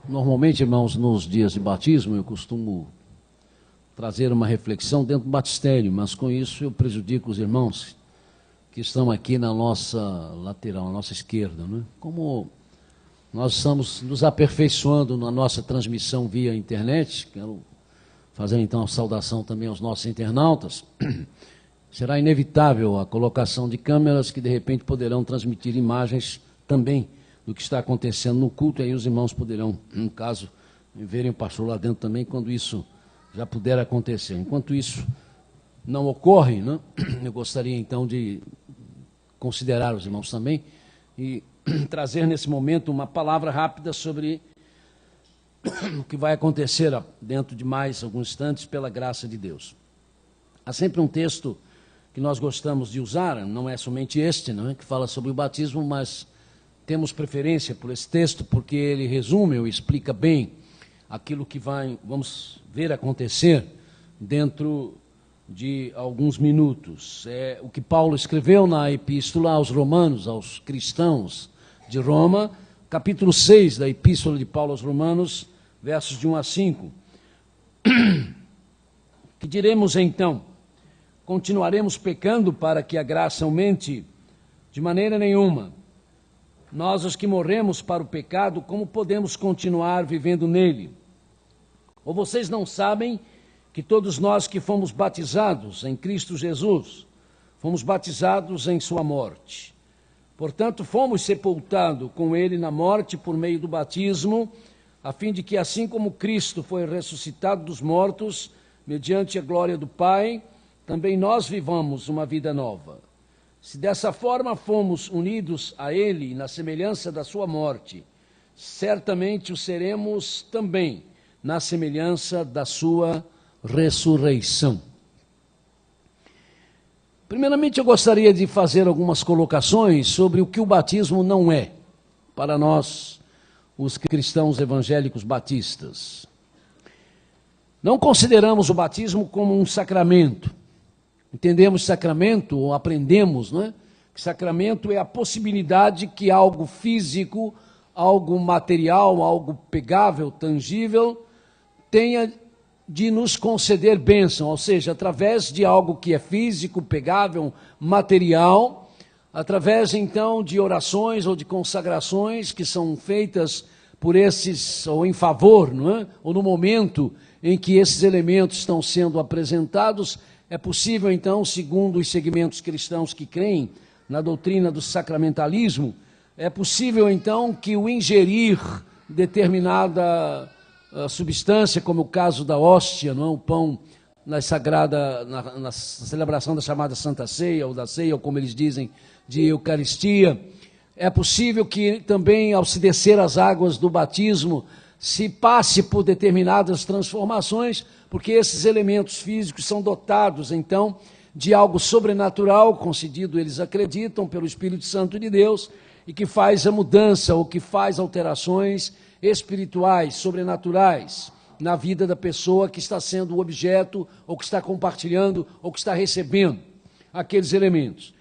Normalmente, irmãos, nos dias de batismo, eu costumo trazer uma reflexão dentro do batistério, mas com isso eu prejudico os irmãos que estão aqui na nossa lateral, na nossa esquerda, né? Como nós estamos nos aperfeiçoando na nossa transmissão via internet, quero fazer então a saudação também aos nossos internautas, será inevitável a colocação de câmeras que de repente poderão transmitir imagens também do que está acontecendo no culto, e aí os irmãos poderão, no caso, verem o pastor lá dentro também, quando isso já puder acontecer. Enquanto isso não ocorre, né, eu gostaria então de considerar os irmãos também e trazer nesse momento uma palavra rápida sobre o que vai acontecer dentro de mais alguns instantes pela graça de Deus. Há sempre um texto que nós gostamos de usar, não é somente este, não é, que fala sobre o batismo, mas temos preferência por esse texto porque ele resume ou explica bem aquilo que vamos ver acontecer dentro de alguns minutos. É o que Paulo escreveu na epístola aos Romanos, aos cristãos de Roma, capítulo 6 da epístola de Paulo aos Romanos, versos de 1 a 5. Que diremos então? Continuaremos pecando para que a graça aumente? De maneira nenhuma. Nós, os que morremos para o pecado, como podemos continuar vivendo nele? Ou vocês não sabem que todos nós que fomos batizados em Cristo Jesus, fomos batizados em sua morte? Portanto, fomos sepultados com ele na morte por meio do batismo, a fim de que, assim como Cristo foi ressuscitado dos mortos, mediante a glória do Pai, também nós vivamos uma vida nova. Se dessa forma fomos unidos a ele na semelhança da sua morte, certamente o seremos também na semelhança da sua ressurreição. Primeiramente, eu gostaria de fazer algumas colocações sobre o que o batismo não é para nós, os cristãos evangélicos batistas. Não consideramos o batismo como um sacramento. Entendemos sacramento, ou aprendemos, não é? Que sacramento é a possibilidade que algo físico, algo material, algo pegável, tangível, tenha de nos conceder bênção, ou seja, através de algo que é físico, pegável, material, através então de orações ou de consagrações que são feitas por esses, ou em favor, não é? Ou no momento em que esses elementos estão sendo apresentados, é possível então, segundo os segmentos cristãos que creem na doutrina do sacramentalismo, é possível então que o ingerir determinada substância, como o caso da hóstia, não é? O pão na celebração da chamada Santa Ceia, ou da ceia, ou como eles dizem, de Eucaristia. É possível que também, ao se descer as águas do batismo, se passe por determinadas transformações, porque esses elementos físicos são dotados, então, de algo sobrenatural, concedido, eles acreditam, pelo Espírito Santo de Deus, e que faz a mudança, ou que faz alterações espirituais, sobrenaturais, na vida da pessoa que está sendo o objeto, ou que está compartilhando, ou que está recebendo aqueles elementos.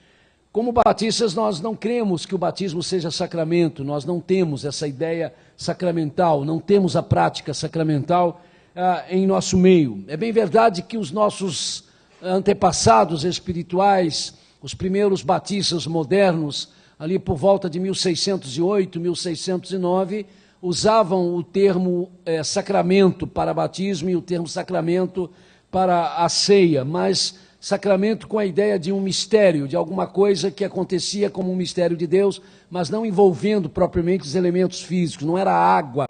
Como batistas, nós não cremos que o batismo seja sacramento, nós não temos essa ideia sacramental, não temos a prática sacramental em nosso meio. É bem verdade que os nossos antepassados espirituais, os primeiros batistas modernos, ali por volta de 1608, 1609, usavam o termo sacramento para batismo e o termo sacramento para a ceia, mas sacramento com a ideia de um mistério, de alguma coisa que acontecia como um mistério de Deus, mas não envolvendo propriamente os elementos físicos. Não era a água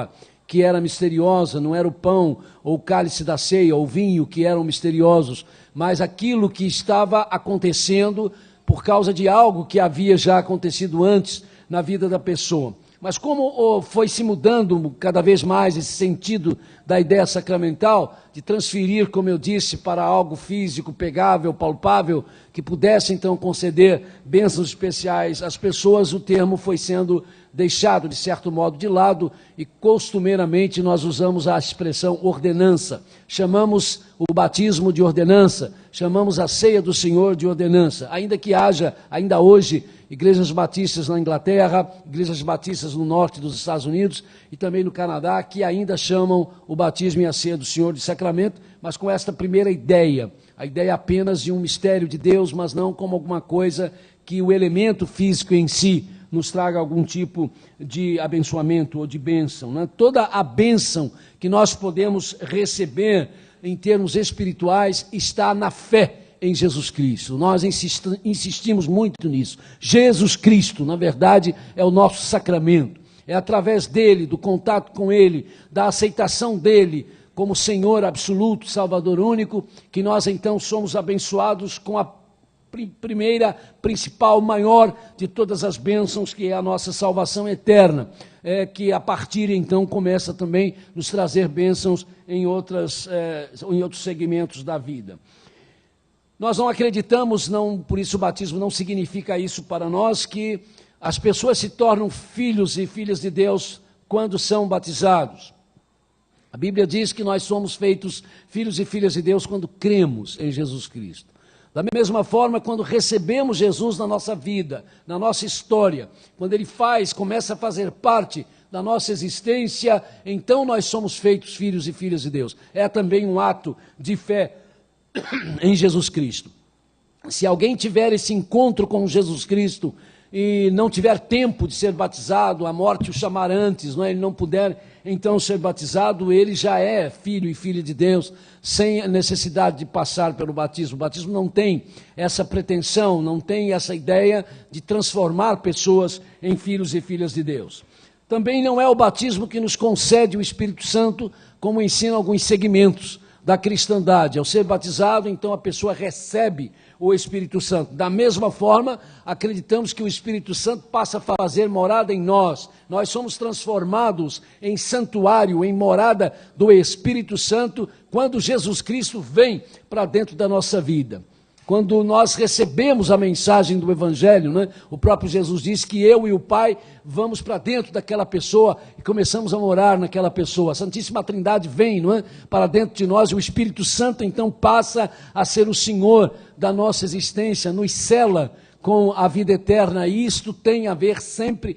que era misteriosa, não era o pão ou o cálice da ceia, ou o vinho que eram misteriosos, mas aquilo que estava acontecendo por causa de algo que havia já acontecido antes na vida da pessoa. Mas como foi se mudando cada vez mais esse sentido da ideia sacramental, de transferir, como eu disse, para algo físico, pegável, palpável, que pudesse então conceder bênçãos especiais às pessoas, o termo foi sendo deixado, de certo modo, de lado, e costumeiramente nós usamos a expressão ordenança. Chamamos o batismo de ordenança, chamamos a ceia do Senhor de ordenança, ainda que haja, ainda hoje, igrejas batistas na Inglaterra, igrejas batistas no norte dos Estados Unidos e também no Canadá, que ainda chamam o batismo e a ceia do Senhor de sacramento, mas com esta primeira ideia, a ideia apenas de um mistério de Deus, mas não como alguma coisa que o elemento físico em si nos traga algum tipo de abençoamento ou de bênção, né? Toda a bênção que nós podemos receber em termos espirituais está na fé em Jesus Cristo. Nós insistimos muito nisso. Jesus Cristo, na verdade, é o nosso sacramento. É através dele, do contato com ele, da aceitação dele como Senhor absoluto, Salvador único, que nós então somos abençoados com a primeira, principal, maior de todas as bênçãos, que é a nossa salvação eterna, que a partir então começa também a nos trazer bênçãos em outros segmentos da vida. Nós não acreditamos, por isso o batismo não significa isso para nós, que as pessoas se tornam filhos e filhas de Deus quando são batizados. A Bíblia diz que nós somos feitos filhos e filhas de Deus quando cremos em Jesus Cristo. Da mesma forma, quando recebemos Jesus na nossa vida, na nossa história, quando Ele começa a fazer parte da nossa existência, então nós somos feitos filhos e filhas de Deus. É também um ato de fé em Jesus Cristo. Se alguém tiver esse encontro com Jesus Cristo e não tiver tempo de ser batizado, a morte o chamar antes, ele não puder então ser batizado, ele já é filho e filha de Deus, sem a necessidade de passar pelo batismo. O batismo não tem essa pretensão, não tem essa ideia de transformar pessoas em filhos e filhas de Deus. Também não é o batismo que nos concede o Espírito Santo, como ensinam alguns segmentos da cristandade. Ao ser batizado, então a pessoa recebe o Espírito Santo. Da mesma forma, acreditamos que o Espírito Santo passa a fazer morada em nós. Nós somos transformados em santuário, em morada do Espírito Santo, quando Jesus Cristo vem para dentro da nossa vida. Quando nós recebemos a mensagem do Evangelho, o próprio Jesus diz que eu e o Pai vamos para dentro daquela pessoa e começamos a morar naquela pessoa. A Santíssima Trindade vem para dentro de nós e o Espírito Santo então passa a ser o Senhor da nossa existência, nos sela com a vida eterna. E isto tem a ver sempre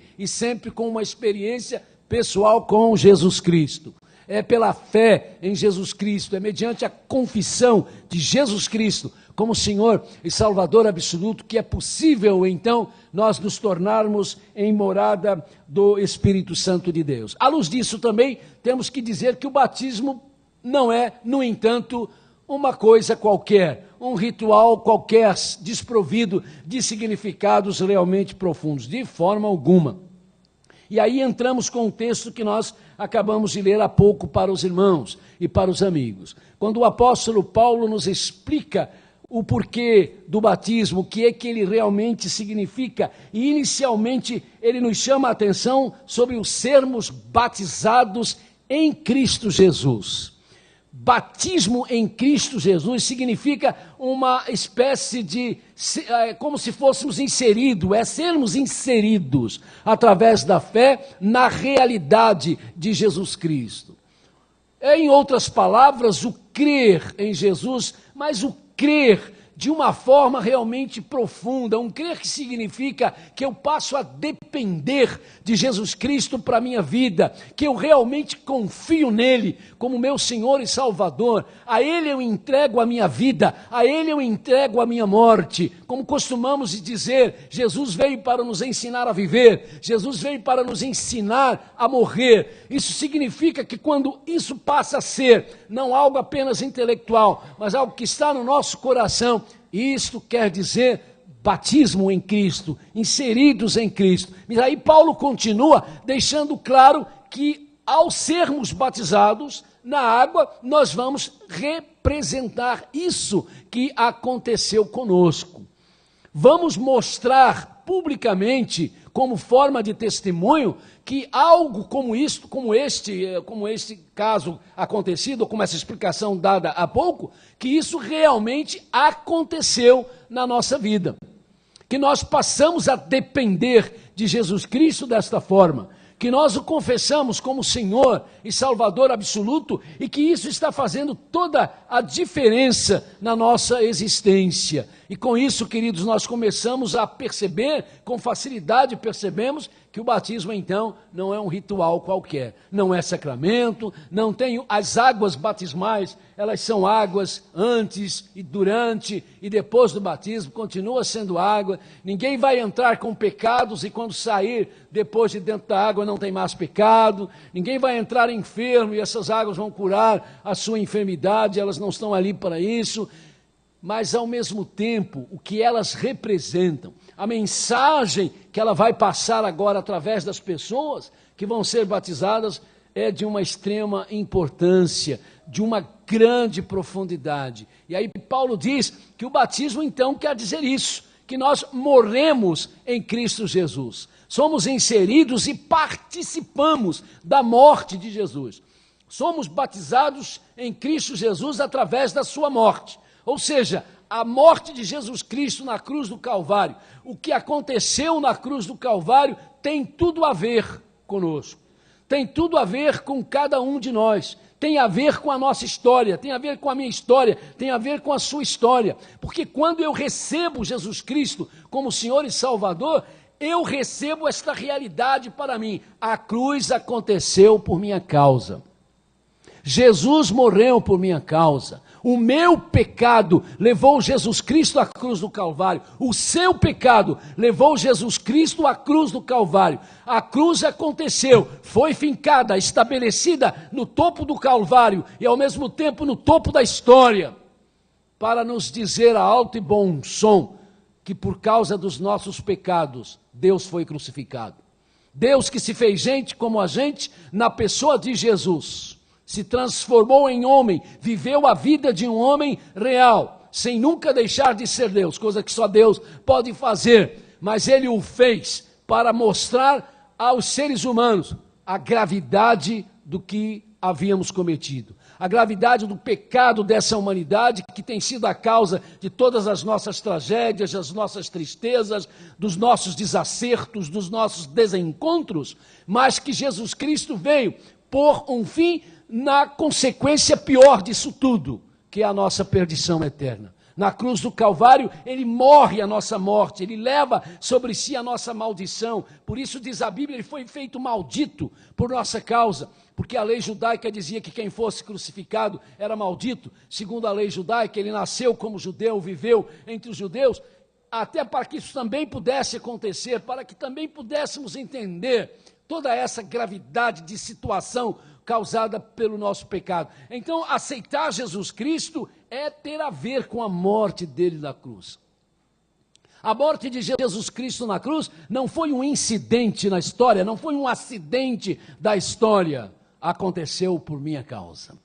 com uma experiência pessoal com Jesus Cristo. É pela fé em Jesus Cristo, é mediante a confissão de Jesus Cristo como Senhor e Salvador absoluto, que é possível, então, nós nos tornarmos em morada do Espírito Santo de Deus. À luz disso também, temos que dizer que o batismo não é, no entanto, uma coisa qualquer, um ritual qualquer, desprovido de significados realmente profundos, de forma alguma. E aí entramos com o texto que nós acabamos de ler há pouco para os irmãos e para os amigos. Quando o apóstolo Paulo nos explica o porquê do batismo, o que é que ele realmente significa, e inicialmente ele nos chama a atenção sobre os sermos batizados em Cristo Jesus. Batismo em Cristo Jesus significa uma espécie de, como se fôssemos inseridos, sermos inseridos através da fé na realidade de Jesus Cristo. Em outras palavras, o crer em Jesus, mas o crer de uma forma realmente profunda, um crer que significa que eu passo a depender de Jesus Cristo para a minha vida, que eu realmente confio nele como meu Senhor e Salvador, a ele eu entrego a minha vida, a ele eu entrego a minha morte, como costumamos dizer, Jesus veio para nos ensinar a viver, Jesus veio para nos ensinar a morrer. Isso significa que quando isso passa a ser não algo apenas intelectual, mas algo que está no nosso coração, isto quer dizer batismo em Cristo, inseridos em Cristo. Mas aí Paulo continua deixando claro que ao sermos batizados na água, nós vamos representar isso que aconteceu conosco. Vamos mostrar publicamente, como forma de testemunho, que algo como isto, como este caso acontecido, como essa explicação dada há pouco, que isso realmente aconteceu na nossa vida. Que nós passamos a depender de Jesus Cristo desta forma, que nós o confessamos como Senhor e Salvador absoluto e que isso está fazendo toda a diferença na nossa existência. E com isso, queridos, nós começamos a perceber, com facilidade percebemos, que o batismo, então, não é um ritual qualquer, não é sacramento, não tem as águas batismais, elas são águas antes e durante e depois do batismo, continua sendo água, ninguém vai entrar com pecados e quando sair depois de dentro da água não tem mais pecado, ninguém vai entrar enfermo e essas águas vão curar a sua enfermidade, elas não estão ali para isso, mas ao mesmo tempo, o que elas representam, a mensagem que ela vai passar agora através das pessoas que vão ser batizadas é de uma extrema importância, de uma grande profundidade. E aí Paulo diz que o batismo então quer dizer isso, que nós morremos em Cristo Jesus, somos inseridos e participamos da morte de Jesus. Somos batizados em Cristo Jesus através da sua morte. Ou seja, a morte de Jesus Cristo na cruz do Calvário, o que aconteceu na cruz do Calvário tem tudo a ver conosco, tem tudo a ver com cada um de nós, tem a ver com a nossa história, tem a ver com a minha história, tem a ver com a sua história, porque quando eu recebo Jesus Cristo como Senhor e Salvador, eu recebo esta realidade para mim, a cruz aconteceu por minha causa, Jesus morreu por minha causa, o meu pecado levou Jesus Cristo à cruz do Calvário, o seu pecado levou Jesus Cristo à cruz do Calvário, a cruz aconteceu, foi fincada, estabelecida no topo do Calvário e ao mesmo tempo no topo da história, para nos dizer a alto e bom som, que por causa dos nossos pecados, Deus foi crucificado, Deus que se fez gente como a gente, na pessoa de Jesus, se transformou em homem, viveu a vida de um homem real, sem nunca deixar de ser Deus, coisa que só Deus pode fazer, mas ele o fez para mostrar aos seres humanos a gravidade do que havíamos cometido, a gravidade do pecado dessa humanidade que tem sido a causa de todas as nossas tragédias, das nossas tristezas, dos nossos desacertos, dos nossos desencontros, mas que Jesus Cristo veio por um fim na consequência pior disso tudo, que é a nossa perdição eterna. Na cruz do Calvário, ele morre a nossa morte, ele leva sobre si a nossa maldição. Por isso diz a Bíblia, ele foi feito maldito por nossa causa, porque a lei judaica dizia que quem fosse crucificado era maldito. Segundo a lei judaica, ele nasceu como judeu, viveu entre os judeus, até para que isso também pudesse acontecer, para que também pudéssemos entender toda essa gravidade de situação causada pelo nosso pecado. Então, aceitar Jesus Cristo é ter a ver com a morte dele na cruz. A morte de Jesus Cristo na cruz não foi um incidente na história, não foi um acidente da história. Aconteceu por minha causa.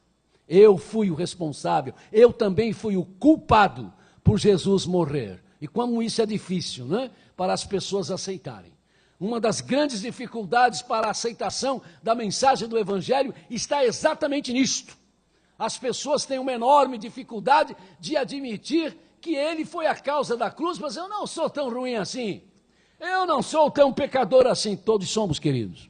Eu fui o responsável, eu também fui o culpado por Jesus morrer. E como isso é difícil, né? Para as pessoas aceitarem. Uma das grandes dificuldades para a aceitação da mensagem do Evangelho está exatamente nisto. As pessoas têm uma enorme dificuldade de admitir que ele foi a causa da cruz, mas eu não sou tão ruim assim. Eu não sou tão pecador assim. Todos somos, queridos.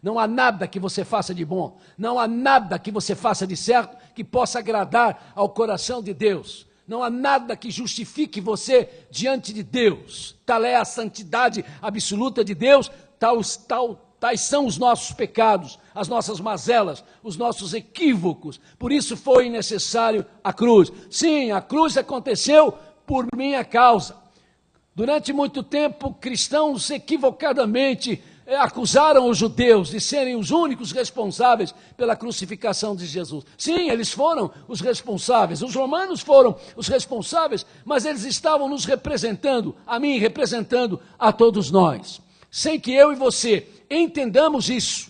Não há nada que você faça de bom, não há nada que você faça de certo que possa agradar ao coração de Deus. Não há nada que justifique você diante de Deus. Tal é a santidade absoluta de Deus, tais são os nossos pecados, as nossas mazelas, os nossos equívocos. Por isso foi necessário a cruz. Sim, a cruz aconteceu por minha causa. Durante muito tempo, cristãos equivocadamente acusaram os judeus de serem os únicos responsáveis pela crucificação de Jesus. Sim, eles foram os responsáveis, os romanos foram os responsáveis, mas eles estavam nos representando, a mim representando a todos nós. Sem que eu e você entendamos isso,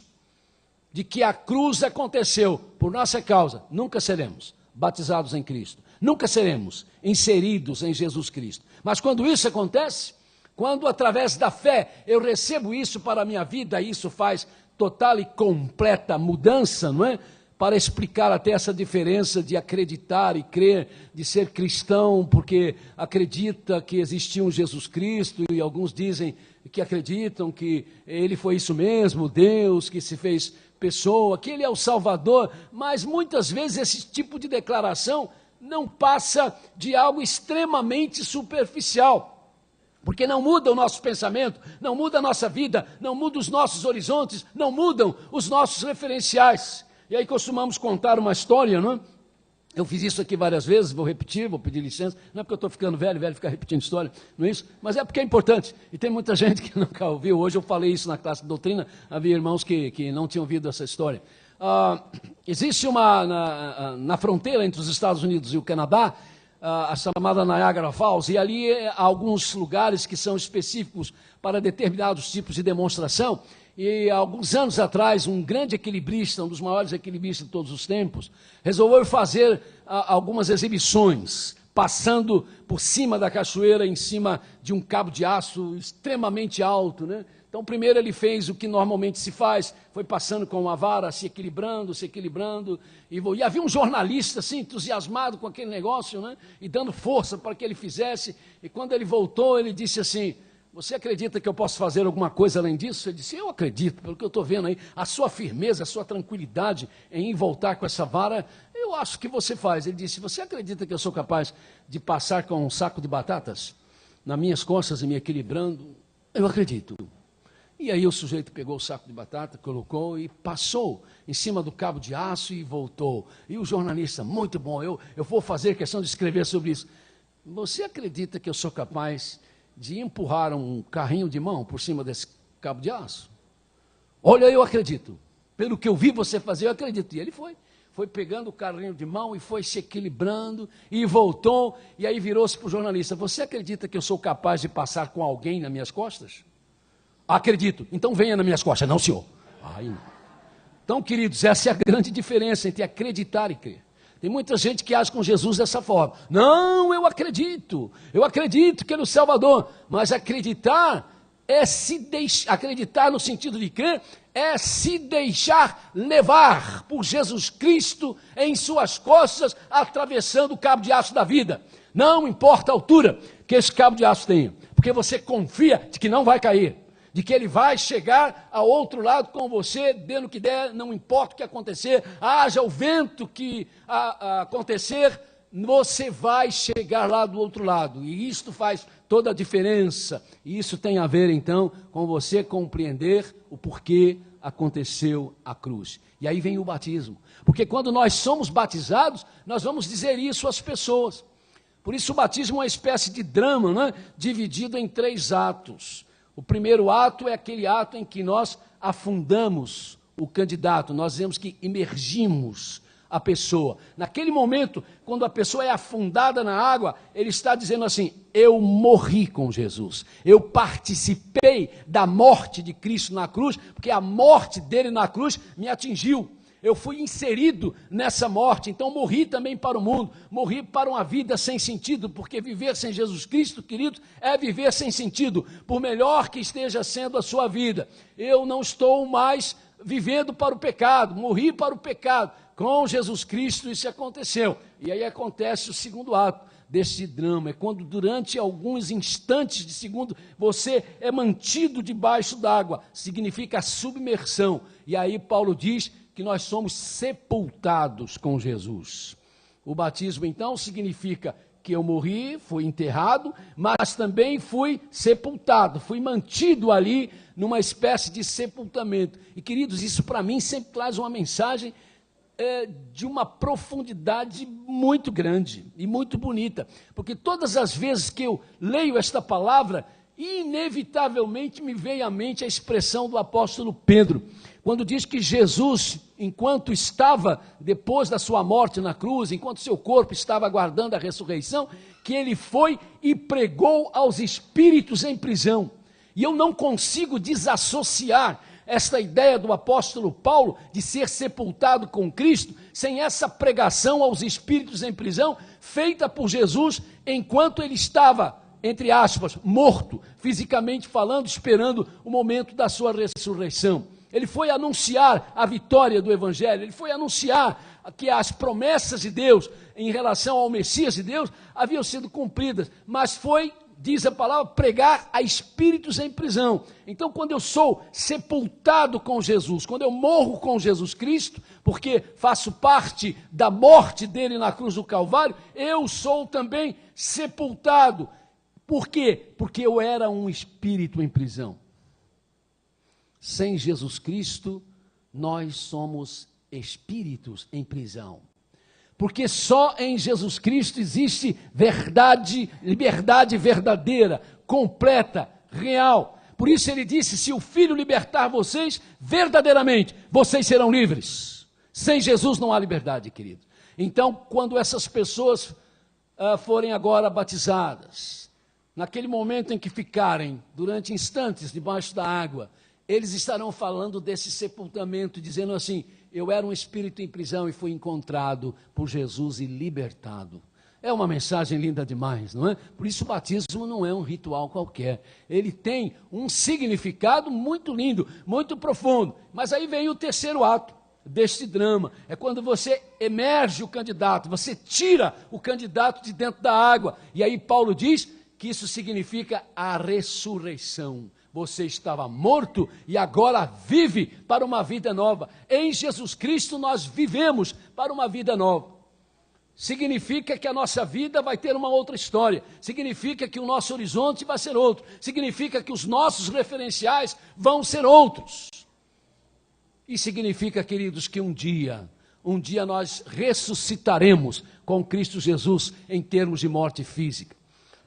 de que a cruz aconteceu por nossa causa, nunca seremos batizados em Cristo, nunca seremos inseridos em Jesus Cristo. Mas quando isso acontece, quando através da fé eu recebo isso para a minha vida, isso faz total e completa mudança, não é? para explicar até essa diferença de acreditar e crer, de ser cristão, porque acredita que existia um Jesus Cristo, e alguns dizem que acreditam que ele foi isso mesmo, Deus que se fez pessoa, que ele é o Salvador, mas muitas vezes esse tipo de declaração não passa de algo extremamente superficial. Porque não muda o nosso pensamento, não muda a nossa vida, não muda os nossos horizontes, não mudam os nossos referenciais. E aí costumamos contar uma história, não é? Eu fiz isso aqui várias vezes, vou repetir, vou pedir licença, não é porque eu estou ficando velho ficar repetindo história, não é isso? Mas é porque é importante, e tem muita gente que nunca ouviu. Hoje eu falei isso na classe de doutrina, havia irmãos que não tinham ouvido essa história. Existe na fronteira entre os Estados Unidos e o Canadá, a chamada Niagara Falls, e ali há alguns lugares que são específicos para determinados tipos de demonstração. E há alguns anos atrás, um grande equilibrista, um dos maiores equilibristas de todos os tempos, resolveu fazer algumas exibições, passando por cima da cachoeira, em cima de um cabo de aço extremamente alto, né? Então, primeiro ele fez o que normalmente se faz, foi passando com uma vara, se equilibrando, e havia um jornalista assim, entusiasmado com aquele negócio, né? E dando força para que ele fizesse, e quando ele voltou, ele disse assim: você acredita que eu posso fazer alguma coisa além disso? Ele disse: eu acredito, pelo que eu estou vendo aí, a sua firmeza, a sua tranquilidade em voltar com essa vara, eu acho que você faz. Ele disse: você acredita que eu sou capaz de passar com um saco de batatas nas minhas costas e me equilibrando? Eu acredito. E aí o sujeito pegou o saco de batata, colocou e passou em cima do cabo de aço e voltou. E o jornalista: muito bom, eu vou fazer questão de escrever sobre isso. Você acredita que eu sou capaz de empurrar um carrinho de mão por cima desse cabo de aço? Olha, eu acredito. Pelo que eu vi você fazer, eu acredito. E ele foi pegando o carrinho de mão e foi se equilibrando e voltou. E aí virou-se para o jornalista: você acredita que eu sou capaz de passar com alguém nas minhas costas? Acredito. Então venha nas minhas costas. Não, senhor. Então, queridos, essa é a grande diferença entre acreditar e crer. Tem muita gente que age com Jesus dessa forma: não, eu acredito que ele é o Salvador. Mas acreditar acreditar no sentido de crer, é se deixar levar por Jesus Cristo em suas costas, atravessando o cabo de aço da vida. Não importa a altura que esse cabo de aço tenha, porque você confia de que não vai cair, de que ele vai chegar ao outro lado com você, dê no que der, não importa o que acontecer, haja o vento que acontecer, você vai chegar lá do outro lado. E isto faz toda a diferença. E isso tem a ver, então, com você compreender o porquê aconteceu a cruz. E aí vem o batismo. Porque quando nós somos batizados, nós vamos dizer isso às pessoas. Por isso o batismo é uma espécie de drama, né? Dividido em 3 atos. O primeiro ato é aquele ato em que nós afundamos o candidato, nós dizemos que imergimos a pessoa. Naquele momento, quando a pessoa é afundada na água, ele está dizendo assim: eu morri com Jesus, eu participei da morte de Cristo na cruz, porque a morte dele na cruz me atingiu. Eu fui inserido nessa morte, então morri também para o mundo, morri para uma vida sem sentido, porque viver sem Jesus Cristo, querido, é viver sem sentido, por melhor que esteja sendo a sua vida. Eu não estou mais vivendo para o pecado, morri para o pecado, com Jesus Cristo isso aconteceu. E aí acontece o segundo ato desse drama, é quando durante alguns instantes de segundo, você é mantido debaixo d'água, significa a submersão. E aí Paulo diz que nós somos sepultados com Jesus. O batismo, então, significa que eu morri, fui enterrado, mas também fui sepultado, fui mantido ali numa espécie de sepultamento. E, queridos, isso para mim sempre traz uma mensagem de uma profundidade muito grande e muito bonita, porque todas as vezes que eu leio esta palavra, inevitavelmente me vem à mente a expressão do apóstolo Pedro, quando diz que Jesus, enquanto estava, depois da sua morte na cruz, enquanto seu corpo estava aguardando a ressurreição, que ele foi e pregou aos espíritos em prisão. E eu não consigo desassociar esta ideia do apóstolo Paulo de ser sepultado com Cristo, sem essa pregação aos espíritos em prisão, feita por Jesus, enquanto ele estava, entre aspas, morto, fisicamente falando, esperando o momento da sua ressurreição. ele foi anunciar a vitória do Evangelho, ele foi anunciar que as promessas de Deus em relação ao Messias de Deus haviam sido cumpridas, mas foi, diz a palavra, pregar a espíritos em prisão. Então, quando eu sou sepultado com Jesus, quando eu morro com Jesus Cristo, porque faço parte da morte dele na cruz do Calvário, eu sou também sepultado. Por quê? Porque eu era um espírito em prisão. Sem Jesus Cristo, nós somos espíritos em prisão. Porque só em Jesus Cristo existe verdade, liberdade verdadeira, completa, real. Por isso ele disse, se o Filho libertar vocês, verdadeiramente, vocês serão livres. Sem Jesus não há liberdade, querido. Então, quando essas pessoas forem agora batizadas, naquele momento em que ficarem durante instantes debaixo da água, eles estarão falando desse sepultamento, dizendo assim, eu era um espírito em prisão e fui encontrado por Jesus e libertado. É uma mensagem linda demais, não é? Por isso o batismo não é um ritual qualquer. Ele tem um significado muito lindo, muito profundo. Mas aí vem o terceiro ato deste drama. É quando você emerge o candidato, você tira o candidato de dentro da água. E aí Paulo diz que isso significa a ressurreição. Você estava morto e agora vive para uma vida nova. Em Jesus Cristo nós vivemos para uma vida nova. Significa que a nossa vida vai ter uma outra história. Significa que o nosso horizonte vai ser outro. Significa que os nossos referenciais vão ser outros. E significa, queridos, que um dia nós ressuscitaremos com Cristo Jesus em termos de morte física.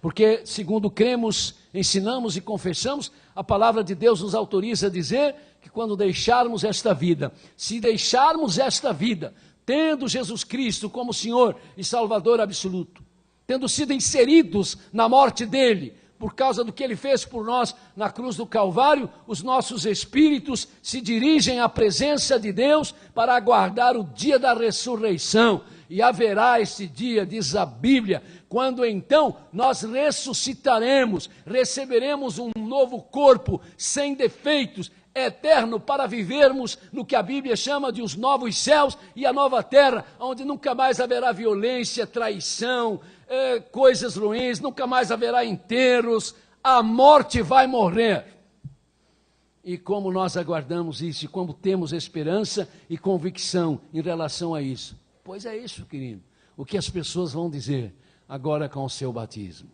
Porque, segundo cremos, ensinamos e confessamos, a palavra de Deus nos autoriza a dizer que quando deixarmos esta vida, se deixarmos esta vida, tendo Jesus Cristo como Senhor e Salvador absoluto, tendo sido inseridos na morte dele, por causa do que ele fez por nós na cruz do Calvário, os nossos espíritos se dirigem à presença de Deus para aguardar o dia da ressurreição. E haverá esse dia, diz a Bíblia, quando então nós ressuscitaremos, receberemos um novo corpo, sem defeitos, eterno, para vivermos no que a Bíblia chama de os novos céus e a nova terra, onde nunca mais haverá violência, traição, coisas ruins, nunca mais haverá enterros, a morte vai morrer. E como nós aguardamos isso, e como temos esperança e convicção em relação a isso? Pois é isso, querido, o que as pessoas vão dizer agora com o seu batismo.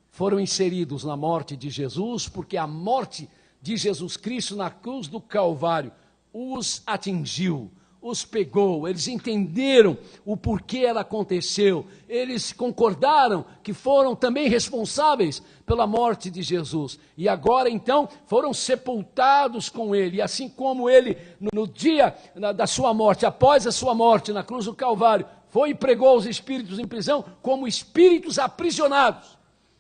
Foram inseridos na morte de Jesus, porque a morte de Jesus Cristo na cruz do Calvário os atingiu, os pegou, eles entenderam o porquê ela aconteceu, eles concordaram que foram também responsáveis pela morte de Jesus, e agora então foram sepultados com ele, e assim como ele no dia da sua morte, após a sua morte na cruz do Calvário, foi e pregou os espíritos em prisão, como espíritos aprisionados,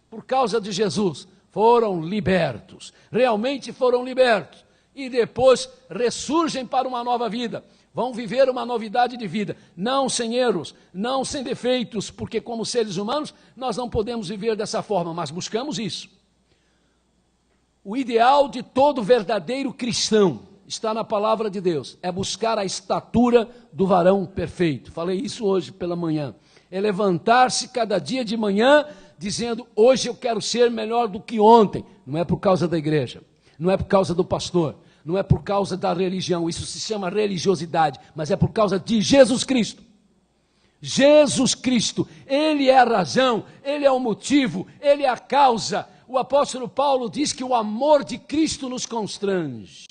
por causa de Jesus, foram libertos, realmente foram libertos, e depois ressurgem para uma nova vida, vão viver uma novidade de vida, não sem erros, não sem defeitos, porque como seres humanos nós não podemos viver dessa forma, mas buscamos isso. O ideal de todo verdadeiro cristão está na palavra de Deus, é buscar a estatura do varão perfeito. Falei isso hoje pela manhã, é levantar-se cada dia de manhã dizendo, hoje eu quero ser melhor do que ontem. Não é por causa da igreja, não é por causa do pastor, não é por causa da religião, isso se chama religiosidade, mas é por causa de Jesus Cristo. Jesus Cristo, Ele é a razão, Ele é o motivo, Ele é a causa. O apóstolo Paulo diz que o amor de Cristo nos constrange.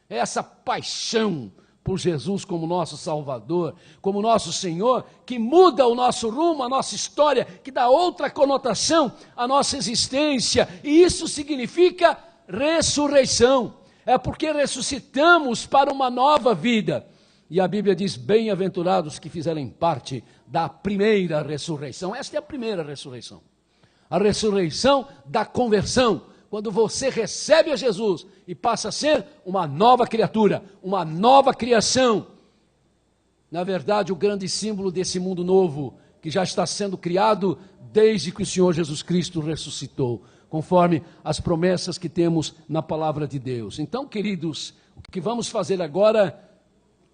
É essa paixão por Jesus como nosso Salvador, como nosso Senhor, que muda o nosso rumo, a nossa história, que dá outra conotação à nossa existência, e isso significa ressurreição. É porque ressuscitamos para uma nova vida. E a Bíblia diz, bem-aventurados que fizerem parte da primeira ressurreição. Esta é a primeira ressurreição. A ressurreição da conversão. Quando você recebe a Jesus e passa a ser uma nova criatura, uma nova criação. Na verdade, o grande símbolo desse mundo novo, que já está sendo criado desde que o Senhor Jesus Cristo ressuscitou, conforme as promessas que temos na palavra de Deus. Então, queridos, o O que vamos fazer agora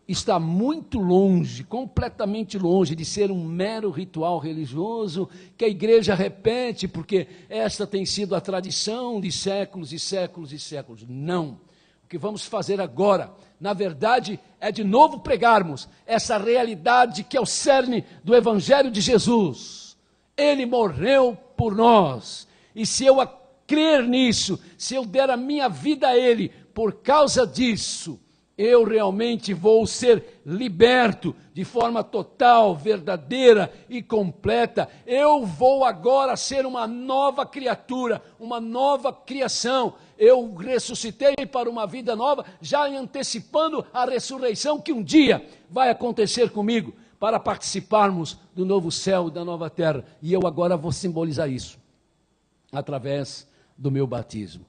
está muito longe, completamente longe de ser um mero ritual religioso que a igreja repete, porque esta tem sido a tradição de séculos e séculos e séculos. Não. O que vamos fazer agora, na verdade, é de novo pregarmos essa realidade que é o cerne do Evangelho de Jesus. Ele morreu por nós. E se eu crer nisso, se eu der a minha vida a Ele, por causa disso, eu realmente vou ser liberto de forma total, verdadeira e completa. Eu vou agora ser uma nova criatura, uma nova criação. Eu ressuscitei para uma vida nova, já antecipando a ressurreição que um dia vai acontecer comigo, para participarmos do novo céu e da nova terra. E eu agora vou simbolizar isso, através do meu batismo.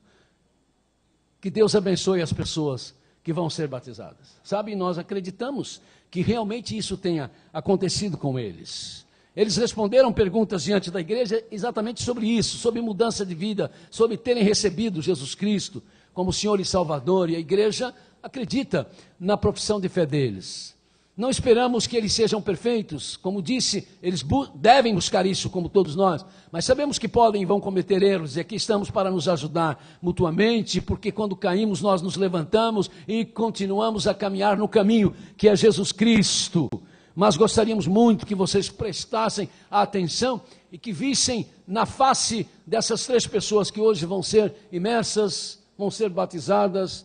Que Deus abençoe as pessoas que vão ser batizadas. Sabe, nós acreditamos que realmente isso tenha acontecido com eles. Eles responderam perguntas diante da igreja exatamente sobre isso, sobre mudança de vida, sobre terem recebido Jesus Cristo como Senhor e Salvador, e a igreja acredita na profissão de fé deles. Não esperamos que eles sejam perfeitos, como disse, eles devem buscar isso, como todos nós, mas sabemos que podem e vão cometer erros, e aqui estamos para nos ajudar mutuamente, porque quando caímos nós nos levantamos e continuamos a caminhar no caminho que é Jesus Cristo. Mas gostaríamos muito que vocês prestassem atenção e que vissem na face dessas 3 pessoas que hoje vão ser imersas, vão ser batizadas,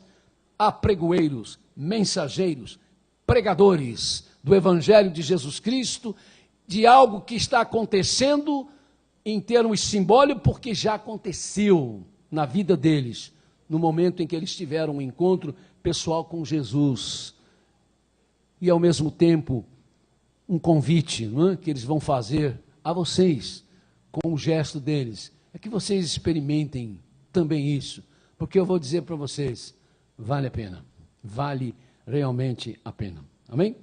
apregoeiros, mensageiros, pregadores do Evangelho de Jesus Cristo, de algo que está acontecendo em termos simbólicos, porque já aconteceu na vida deles, no momento em que eles tiveram um encontro pessoal com Jesus. E ao mesmo tempo, um convite, não é, que eles vão fazer a vocês, com o gesto deles, é que vocês experimentem também isso, porque eu vou dizer para vocês, vale a pena, vale realmente a pena. Amém?